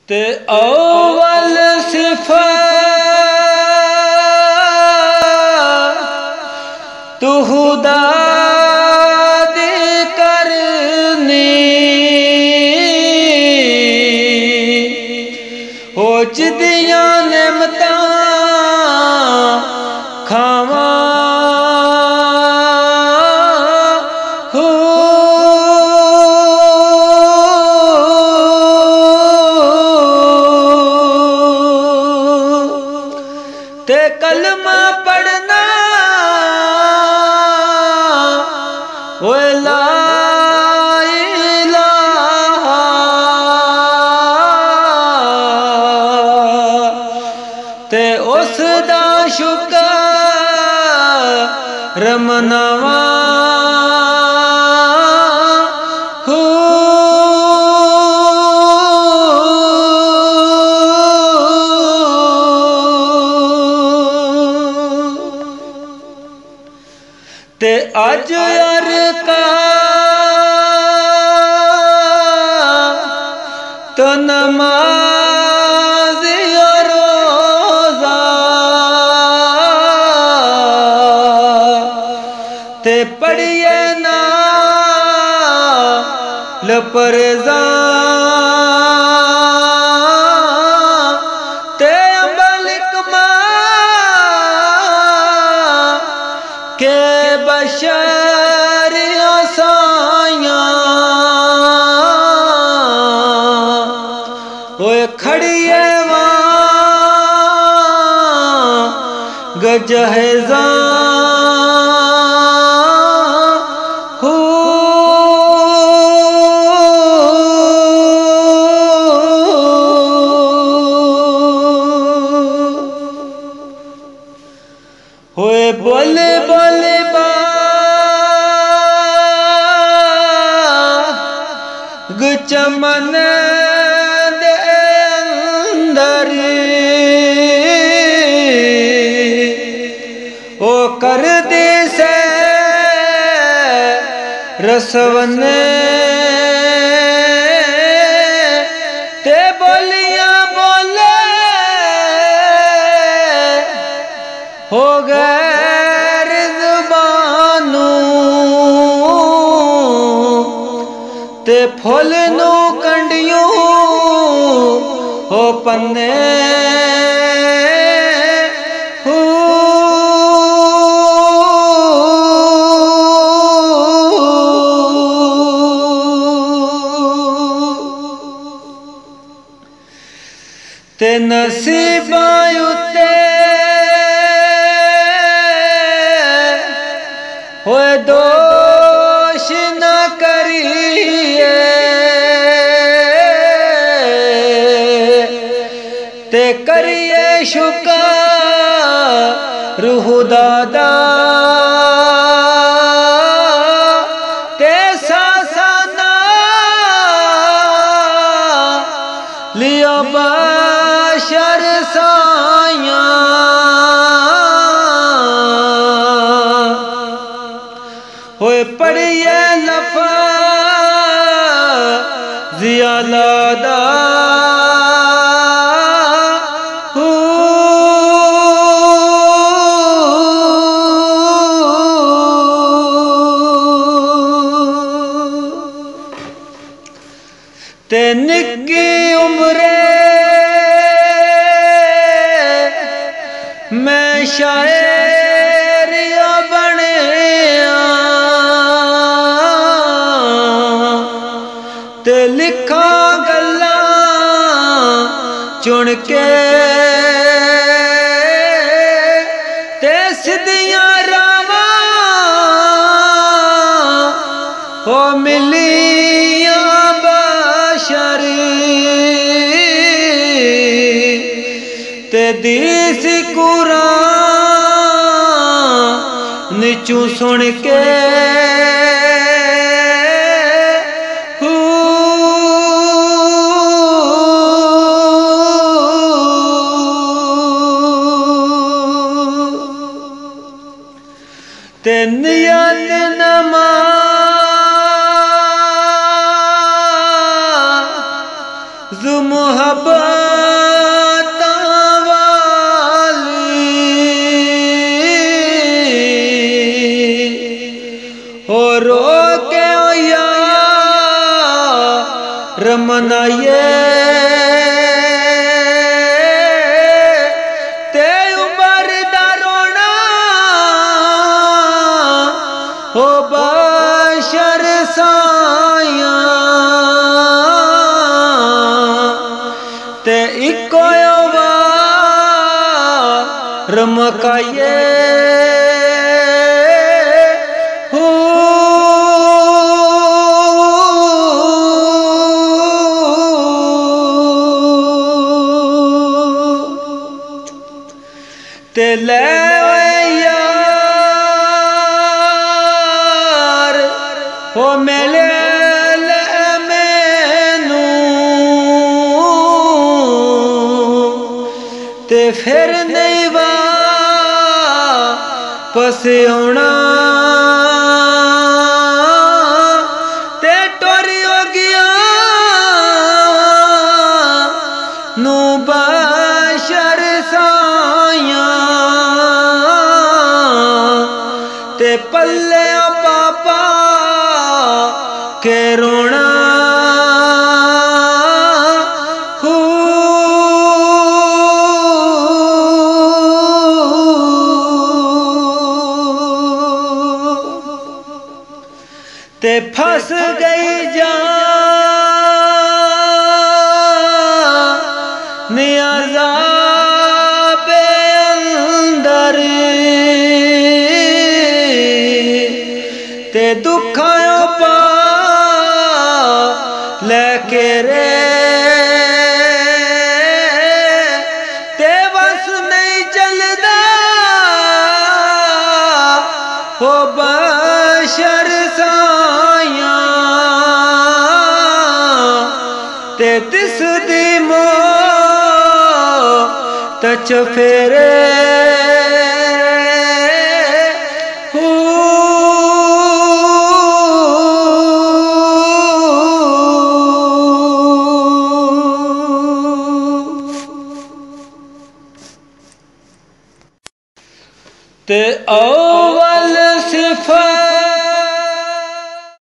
ते अव्वल सिफत तू खुदा दी करनी हो जिदियां नेमतां खावा ते कलमा पढ़ना ओए ला इलाहा ते उस दा शुक्र मनावा ते अज यार का तो नमाज रोजा ते पढ़िए ना लपरजा ते अमलिकमा के बशर आसाया ओए खड़िए गजहजा होए बोले बोले चमन दे अंदर ओ कर दे से रसवन ते बोलियां बोले हो गैर ज़ुबानू ते फुल नू कंडियों हो पन्ने ते नसीबा उत्ते होए दोष न करिए ते करिए शुक्र खुदा ते सासाना लिया बशर साया होए पढ़िए लफ़ज़ ज़ियादा ते निक्की उम्रे मैं शायर बने ते लिखा गल्ला चुन के ते सिद्धियां रावा हो मिलियां बशर ते दीस कुरान निचू सुन के ते नियत नमाज जु मोहब्बत हो रो के रमनाए ते उमर दा रोना हो बशर साया ते इको रमकाए ते ले यार हो मेले मैनू ते फिर नहीं वापस आना ते टोरी हो गया नू बशर साया ते पल्ले पापा के रोना ते फंस गई जान अज़ाब अंदर ते दुखां पा लेके रे ते बस नहीं चलदा हो बशर साया ते तिस दी मौत चफेरे ते अव्वल सिफत